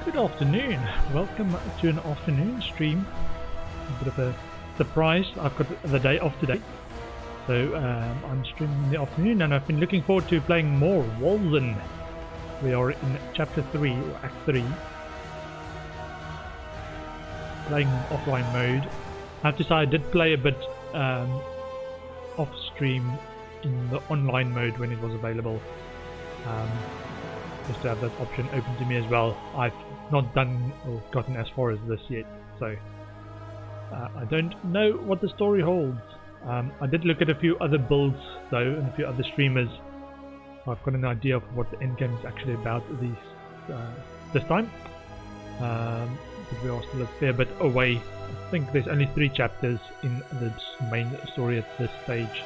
Good afternoon. Welcome to an afternoon stream. A bit of a surprise. I've got the day off today, so I'm streaming in the afternoon, and I've been looking forward to playing more Wolcen. We are in Chapter 3, or Act 3. Playing offline mode. I have to say I did play a bit off stream in the online mode when it was available. Just to have that option open to me as well. I've not done or gotten as far as this yet, so I don't know what the story holds. I did look at a few other builds though, and a few other streamers. I've got an idea of what the endgame is actually about this time. But we are still a fair bit away. I think there's only 3 chapters in the main story at this stage,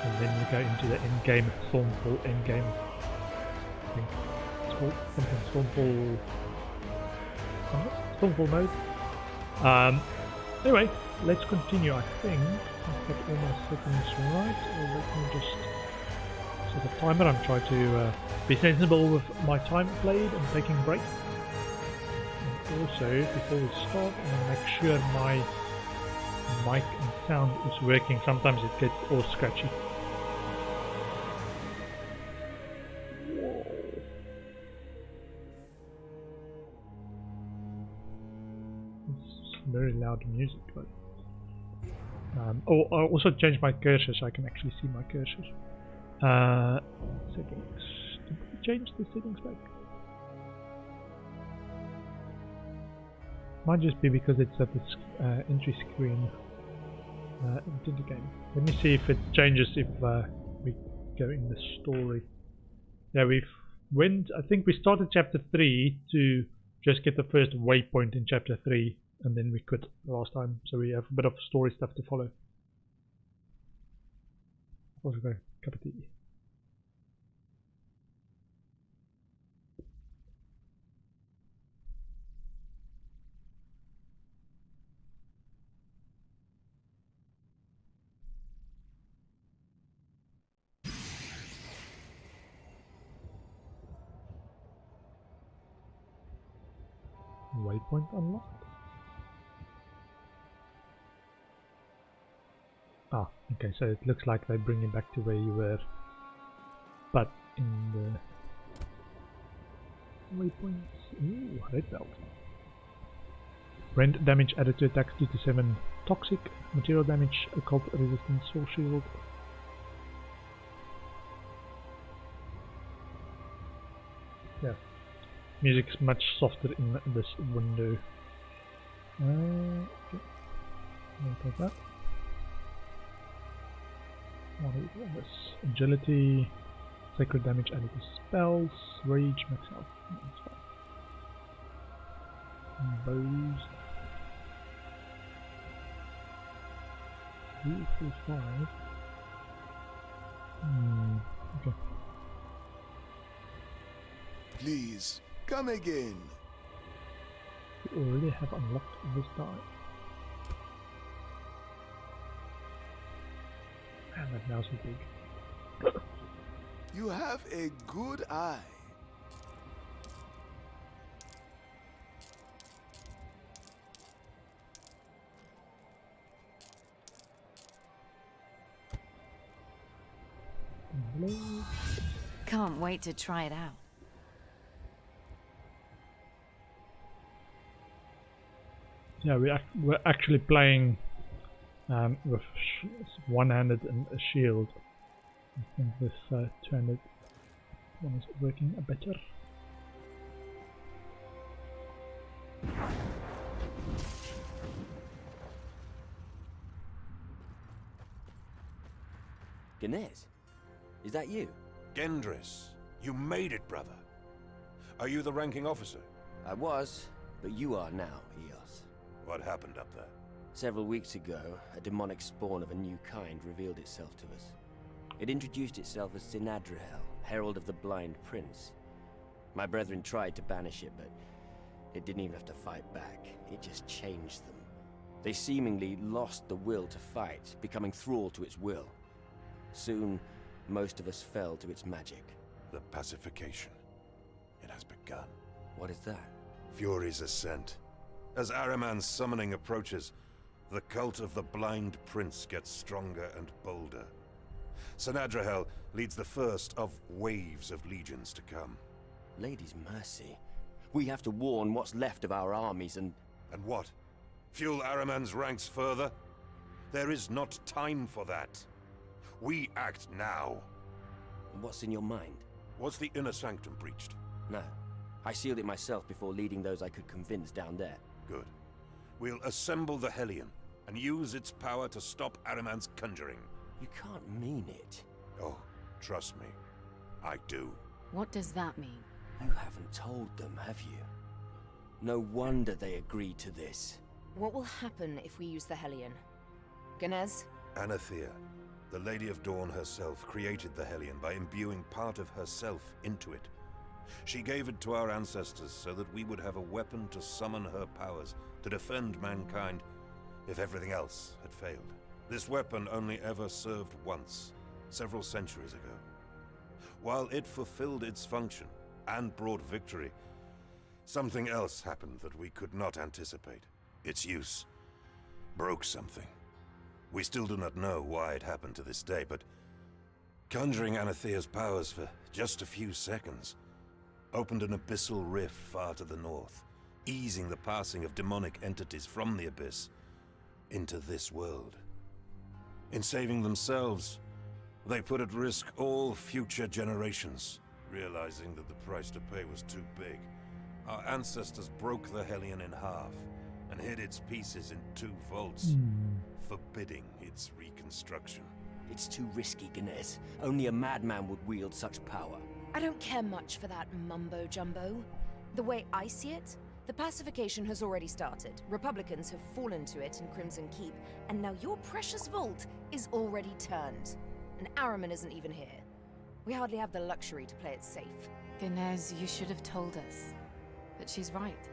and then we go into the endgame, Stormfall endgame. I think it's called something Stormfall mode. Anyway, let's continue. I think I've got all my settings right. Or let me just set a timer. I'm trying to be sensible with my time played and taking breaks. And also, before we start, I'm going to make sure my mic and sound is working. Sometimes it gets all scratchy. Very loud music, but I also changed my cursor so I can actually see my cursors. Settings. Did we change the settings back? Might just be because it's at the entry screen into the game. Let me see if it changes if we go in the story. Yeah, I think we started chapter 3 to just get the first waypoint in chapter 3. And then we quit last time, so we have a bit of story stuff to follow. Also got a cup of tea. Waypoint unlocked. Ah, okay, so it looks like they bring you back to where you were, but in the waypoints. Ooh, red belt. Rend damage added to attacks 2 to 7. Toxic material damage, occult resistance, soul shield. Yeah, music's much softer in this window. Okay, I'll take that. What is all this? Agility, sacred damage added to spells, rage, max health. That's fine. Bows. 2, 4, 5. Okay. Please, come again. We already have unlocked this die. And that mouse is big. You have a good eye. Can't wait to try it out. Yeah, we're actually playing with one-handed and a shield. I think this two-handed one is working better. Ganesh, is that you? Gendris, you made it, brother. Are you the ranking officer? I was, but you are now, Eos. What happened up there? Several weeks ago, a demonic spawn of a new kind revealed itself to us. It introduced itself as Sinadrihel, Herald of the Blind Prince. My brethren tried to banish it, but it didn't even have to fight back. It just changed them. They seemingly lost the will to fight, becoming thrall to its will. Soon, most of us fell to its magic. The pacification. It has begun. What is that? Fury's ascent. As Ahriman's summoning approaches, the cult of the Blind Prince gets stronger and bolder. Sanadrahel leads the first of waves of legions to come. Lady's mercy. We have to warn what's left of our armies and... And what? Fuel Ahriman's ranks further? There is not time for that. We act now. What's in your mind? Was the inner sanctum breached? No. I sealed it myself before leading those I could convince down there. Good. We'll assemble the Hellion and use its power to stop Ahriman's conjuring. You can't mean it. Oh, trust me. I do. What does that mean? You haven't told them, have you? No wonder they agreed to this. What will happen if we use the Hellion? Ganez? Anathea, the Lady of Dawn herself, created the Hellion by imbuing part of herself into it. She gave it to our ancestors so that we would have a weapon to summon her powers, to defend mankind if everything else had failed. This weapon only ever served once, several centuries ago. While it fulfilled its function and brought victory, something else happened that we could not anticipate. Its use broke something. We still do not know why it happened to this day, but conjuring Anathea's powers for just a few seconds opened an abyssal rift far to the north, easing the passing of demonic entities from the abyss into this world. In saving themselves, they put at risk all future generations. Realizing that the price to pay was too big, our ancestors broke the Hellion in half and hid its pieces in 2 vaults, forbidding its reconstruction. It's too risky, Ganez. Only a madman would wield such power. I don't care much for that mumbo-jumbo. The way I see it, the pacification has already started. Republicans have fallen to it in Crimson Keep, and now your precious vault is already turned. And Ahriman isn't even here. We hardly have the luxury to play it safe. Ganez, you should have told us. But she's right.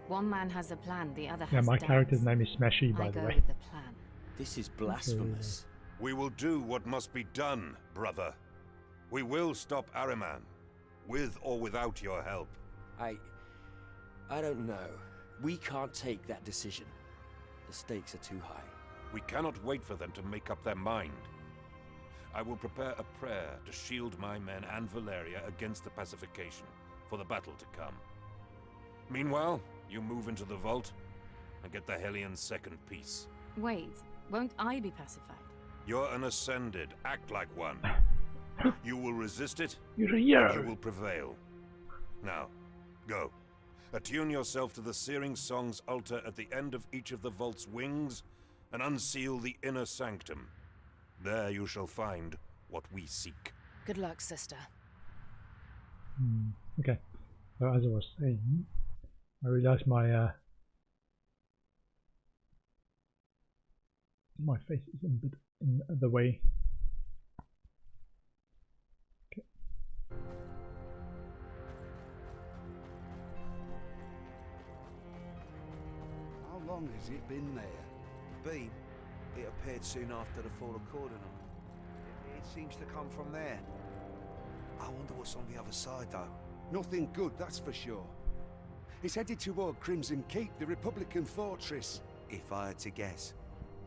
One man has a plan, the other has Yeah, my doubts. character's name is Smashy, by I the go way. with the plan. This is blasphemous. We will do what must be done, brother. We will stop Ahriman, with or without your help. I don't know. We can't take that decision. The stakes are too high. We cannot wait for them to make up their mind. I will prepare a prayer to shield my men and Valeria against the pacification, for the battle to come. Meanwhile, you move into the vault and get the Hellion's second piece. Wait, won't I be pacified? You're an Ascended. Act like one. You will resist it, You're a and you hero! will prevail. Now, go. Attune yourself to the Searing Song's altar at the end of each of the vault's wings, and unseal the inner sanctum. There you shall find what we seek. Good luck, sister. Okay, so as I was saying, I realized my my face is a bit in the way. Okay. How long has it been there? The beam, it appeared soon after the fall of Cordon. It seems to come from there. I wonder what's on the other side, though. Nothing good, that's for sure. It's headed toward Crimson Keep, the Republican fortress. If I had to guess,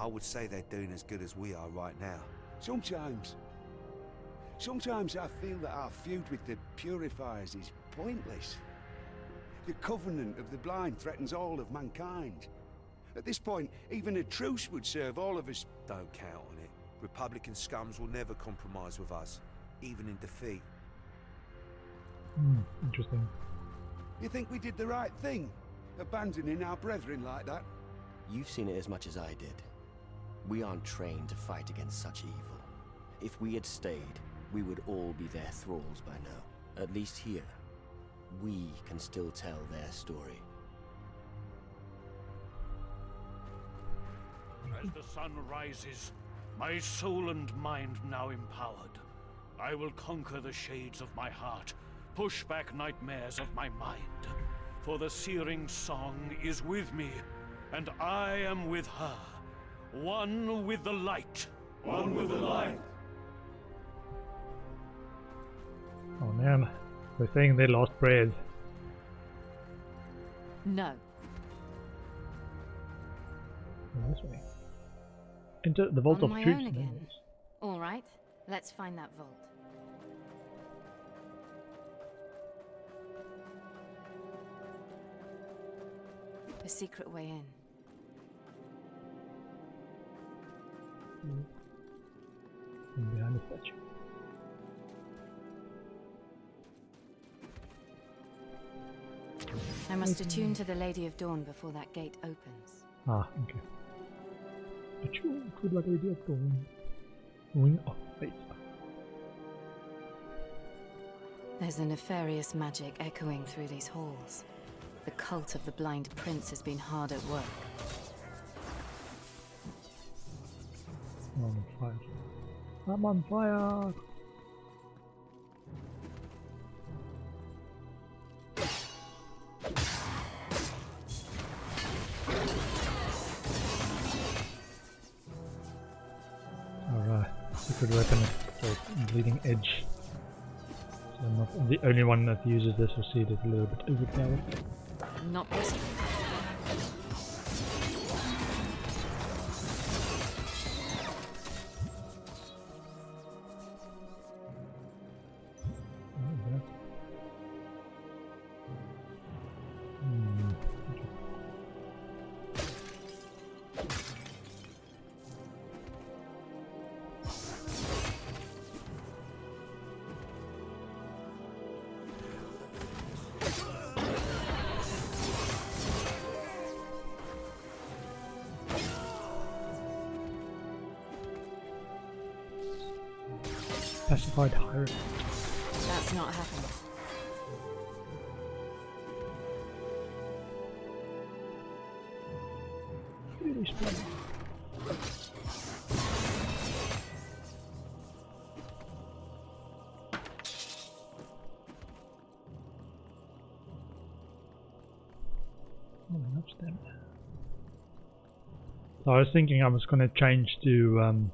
I would say they're doing as good as we are right now. Sometimes I feel that our feud with the Purifiers is pointless. The Covenant of the Blind threatens all of mankind. At this point, even a truce would serve all of us. Don't count on it. Republican scums will never compromise with us, even in defeat. Interesting. You think we did the right thing, abandoning our brethren like that? You've seen it as much as I did. We aren't trained to fight against such evil. If we had stayed, we would all be their thralls by now. At least here, we can still tell their story. As the sun rises, my soul and mind now empowered, I will conquer the shades of my heart, push back nightmares of my mind. For the Searing Song is with me, and I am with her. One with the light. One with the light. Oh man, they're saying they lost prayers. No. Oh, this way. Enter the vault On of my truth. own again. All right, let's find that vault. A secret way in. From behind the statue. I must attune to the Lady of Dawn before that gate opens. Ah, okay. Attune to the Lady of Dawn. Ring of Fate. There's a nefarious magic echoing through these halls. The cult of the Blind Prince has been hard at work. I'm on fire. I'm on fire! Alright, secret weapon, so bleeding edge. So I'm not the only one that uses this, or see it as a little bit overpowered. Not possible. Pacified Hierarchy. That's not happening. Really splendid. Oh, enough stamina. So I was thinking I was going to change to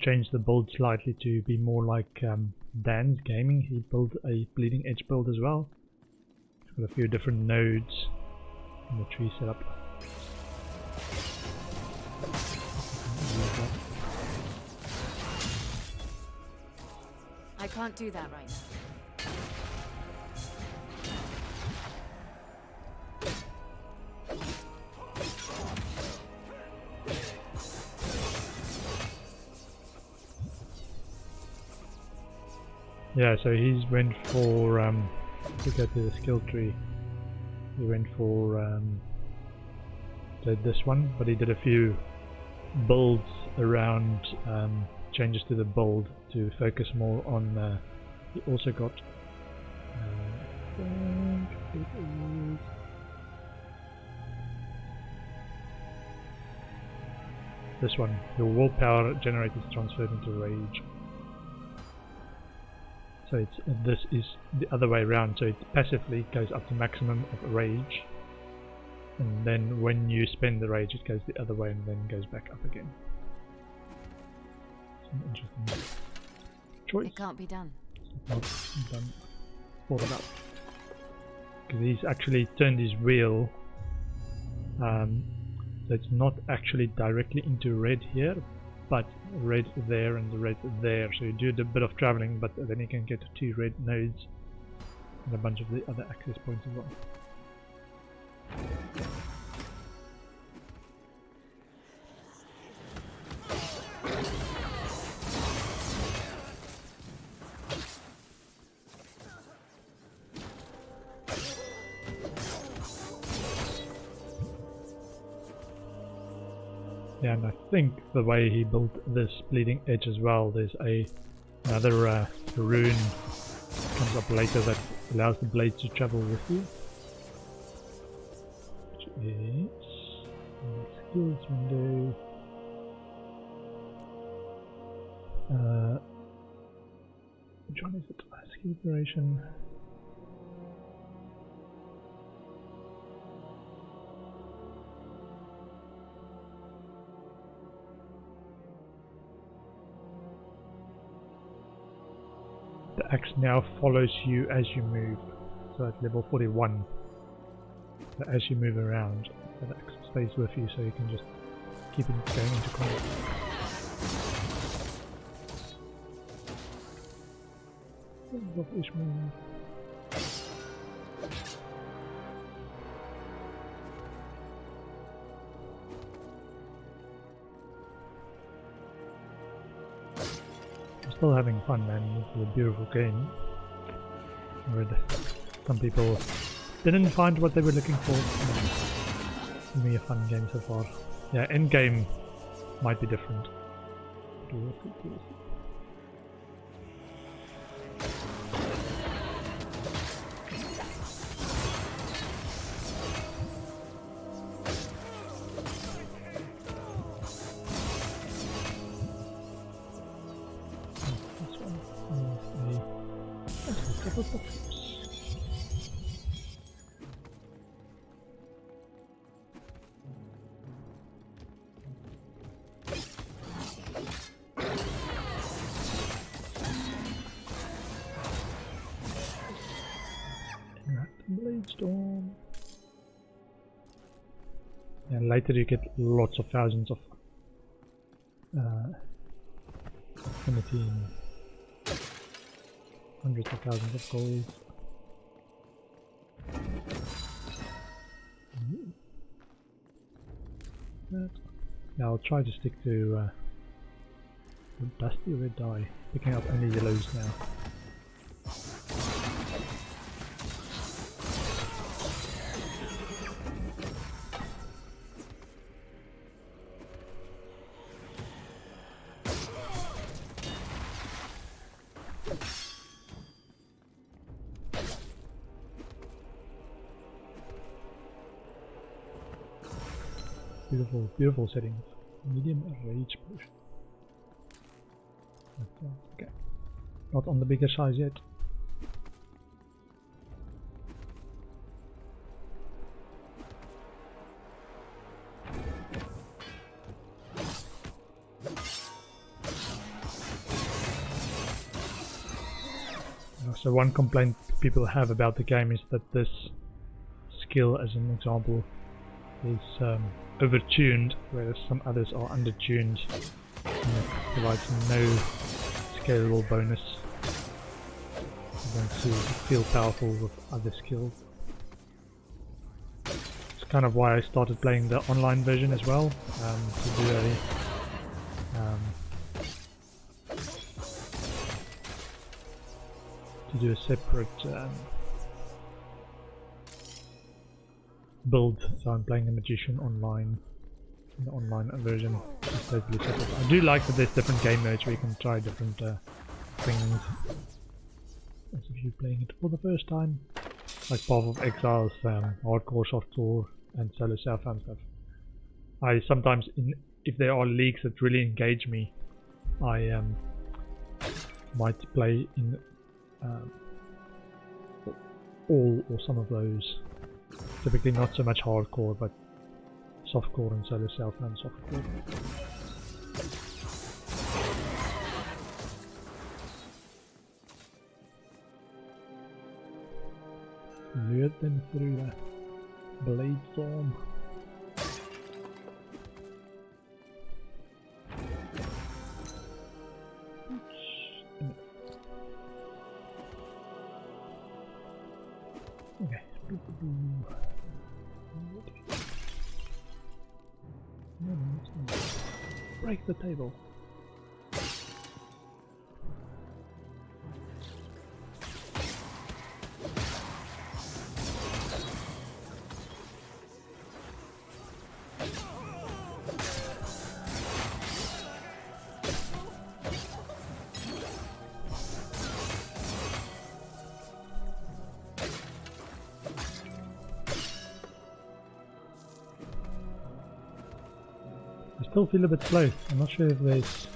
change the build slightly to be more like Dan's gaming. He built a bleeding edge build as well. He's got a few different nodes in the tree setup. I can't do that right now. Yeah, so he's went for to go to the skill tree. He went for this one, but he did a few builds around changes to the build to focus more on. He also got I think it is this one. Your willpower generated is transferred into rage. So this is the other way around, so it passively goes up to maximum of rage, and then when you spend the rage it goes the other way and then goes back up again. Some interesting choice. It can't be done. Not done. Thought about. Because he's actually turned his wheel, so it's not actually directly into red here, but red there and the red there, so you do a bit of traveling, but then you can get 2 red nodes and a bunch of the other access points as well. Yeah, and I think the way he built this bleeding edge as well, there's another rune comes up later that allows the blade to travel with you, which is in the skills window. Which one is it? Skill duration. The axe now follows you as you move, so at level 41 But as you move around, it stays with you, so you can just keep it going into combat. I'm still having fun, man. It's a beautiful game. Some people didn't find what they were looking for. It's gonna be a fun game so far. Yeah, end game might be different. Storm. And later you get lots of thousands of affinity and hundreds of thousands of gold. Yeah, I'll try to stick to dusty red dye, picking up only yellows now. Beautiful, beautiful settings. Medium rage potion. Okay. Not on the bigger size yet. So one complaint people have about the game is that this skill, as an example, is overtuned, whereas some others are undertuned, and it provides no scalable bonus. You don't feel powerful with other skills. It's kind of why I started playing the online version as well, to do a separate build. So I'm playing a magician online. The online version is totally separate. I do like that there's different game modes where you can try different things. As if you're playing it for the first time, like Path of Exiles, hardcore, softcore, and solo self-found stuff. I sometimes, if there are leagues that really engage me, I might play in all or some of those. Typically not so much hardcore, but softcore and solo self-found softcore. Lured them through the blade storm. Okay. Break the table. I still feel a bit slow. I'm not sure if there's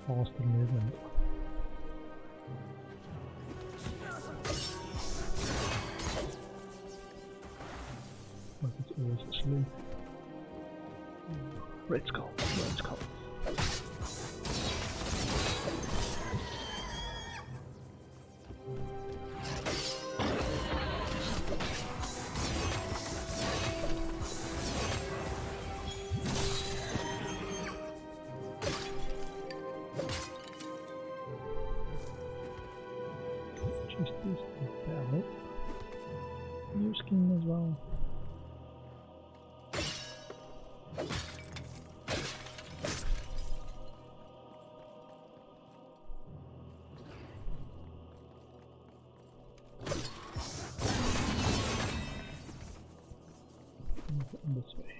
faster movement. Like it's always slow. Red skull, red skull. this way.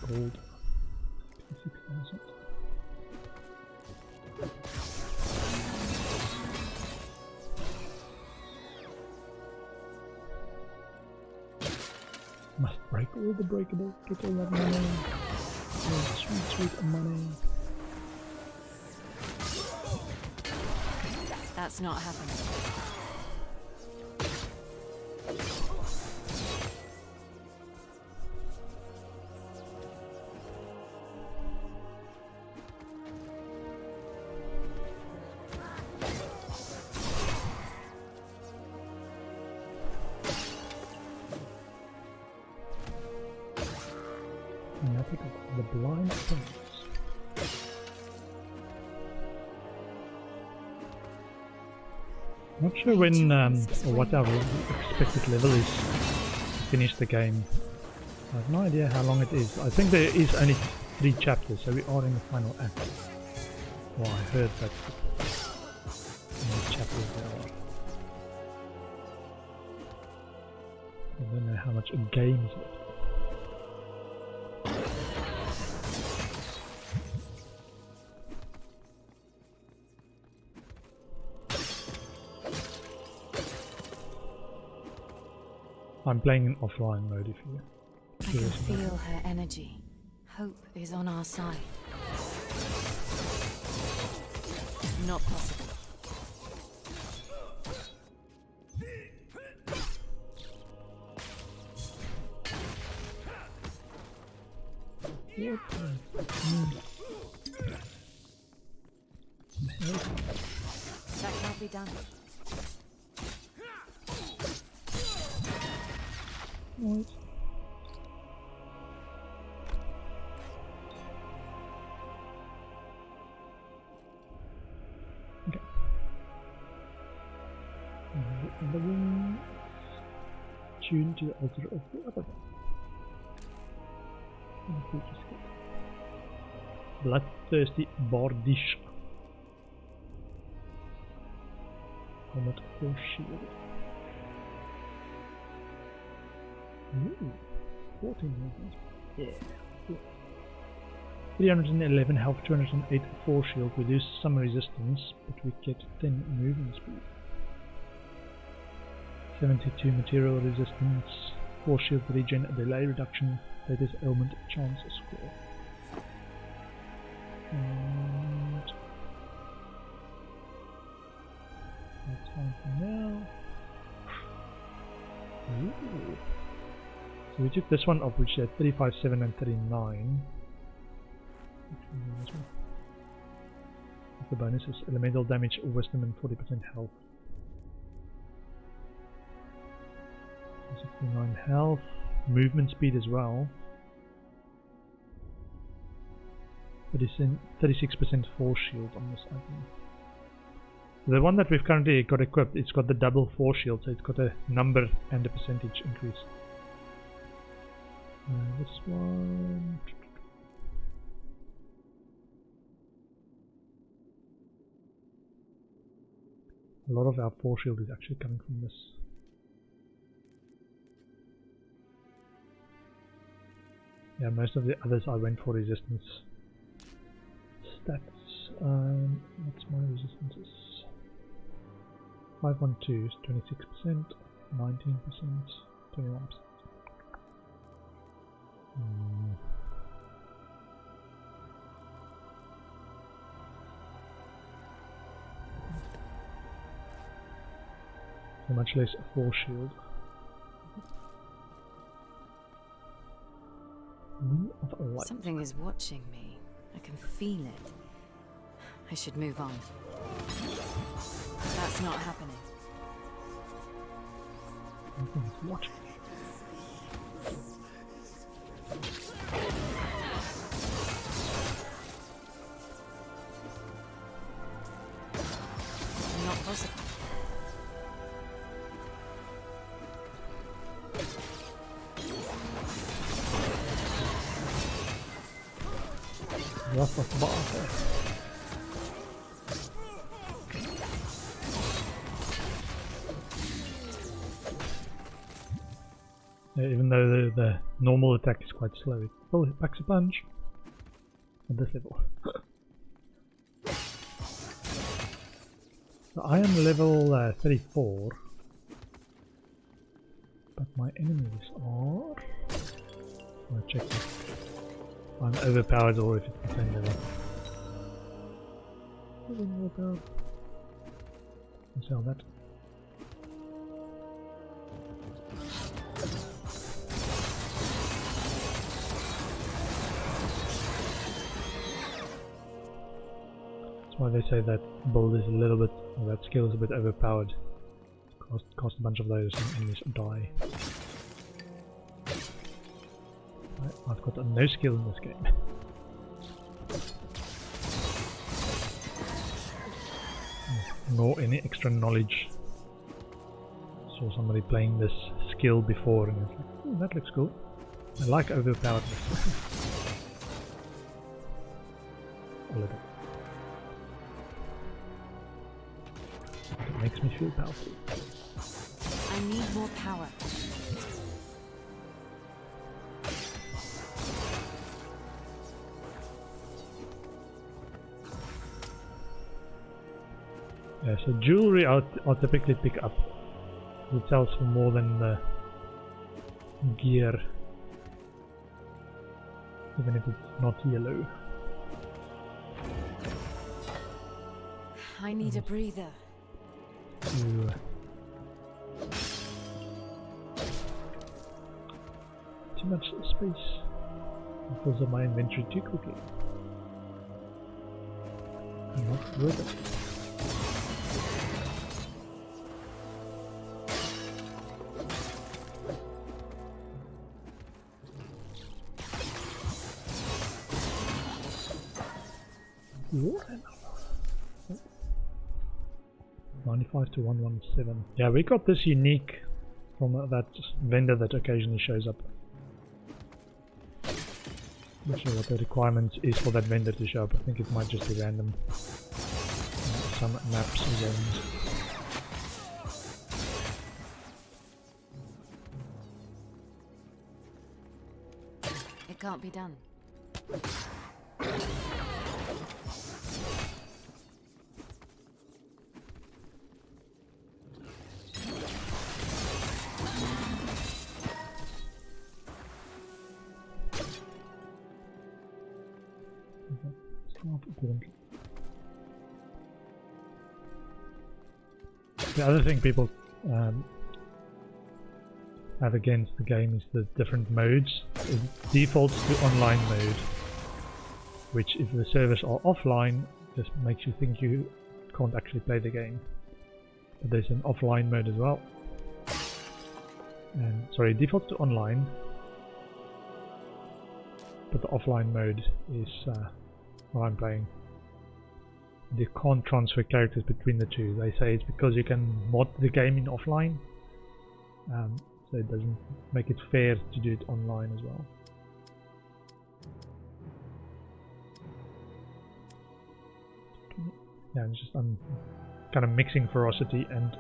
Gold. 56,000. Must break all the breakables, get all that money. Oh, sweet, sweet money. That's not happening. The blind prince. Not sure when or what our expected level is to finish the game. I have no idea how long it is. I think there is only 3 chapters, so we are in the final act. Well, I heard that many chapters there are. I don't know how much a game is left. I'm playing in offline mode if you... I can feel her energy. Hope is on our side. Not possible. That can't be done. What? Okay. The wing tuned to the altar of the other one. Bloodthirsty Bardish. Helmet or shield. Ooh, 14 movement. Yeah. Cool. 311 health, 208 force shield. We lose some resistance, but we get 10 movement speed. 72 material resistance, force shield regen, delay reduction, latest ailment chance score. And that's time for now. Ooh. So we took this one off, which had 35, 7 and 39. This one. The bonus is elemental damage, wisdom and 40% health. 69 health, movement speed as well. 36% force shield on this item. The one that we've currently got equipped, it's got the double force shield, so it's got a number and a percentage increase. This one... A lot of our force shield is actually coming from this. Yeah, most of the others I went for resistance. Stats, what's my resistances? 512 is 26%, 19%, 21%. So much less force shield. Of light. Something is watching me. I can feel it. I should move on. That's not happening. What? Not possible. What the fuck? Yeah, even though the normal attack is quite slow, it still packs a punch at this level. So I am level 34, but my enemies are... I'll check if I'm overpowered or if it's the same level. Overpowered. I'll sell that. That's why they say that build is a little bit, or that skill is a bit overpowered. Cost a bunch of those and enemies die. Right, I've got no skill in this game. Nor any extra knowledge. Saw somebody playing this skill before and it's like, oh, that looks cool. I like overpoweredness. A little. It makes me feel powerful. I need more power. Yeah, so jewelry I'll typically pick up. It sells for more than the gear, even if it's not yellow. I need a breather. Ooh. Too much space. It fills up my inventory too quickly. Not worth it. Wolcen. 95 to 117. Yeah, we got this unique from that vendor that occasionally shows up. Not sure what the requirement is for that vendor to show up. I think it might just be random. Some maps or zones. It can't be done. The other thing people have against the game is the different modes. It defaults to online mode, which if the servers are offline just makes you think you can't actually play the game. But there's an offline mode as well. And sorry, it defaults to online, but the offline mode is what I'm playing. They can't transfer characters between the two. They say it's because you can mod the game in offline, so it doesn't make it fair to do it online as well. Yeah, it's just I'm kind of mixing ferocity and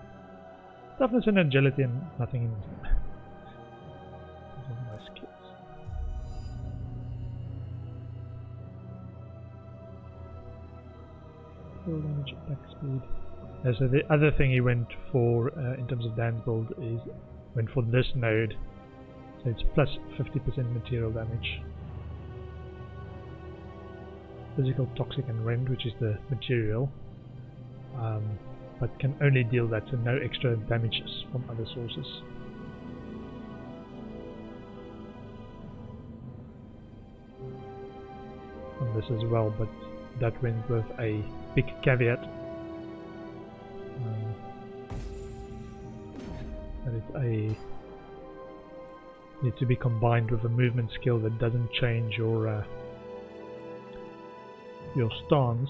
toughness and agility and nothing in this. Those are my skills. Full damage, attack speed. So the other thing he went for in terms of Dan's build is went for this node. So it's plus 50% material damage. Physical, toxic and rend, which is the material. But can only deal that, so no extra damages from other sources. And this as well, but that went with a big caveat. and it's needs to be combined with a movement skill that doesn't change your stance,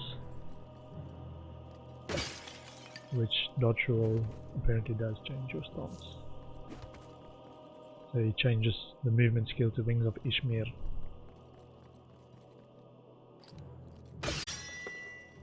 which dodge roll apparently does change your stance. So he changes the movement skill to Wings of Ishmir.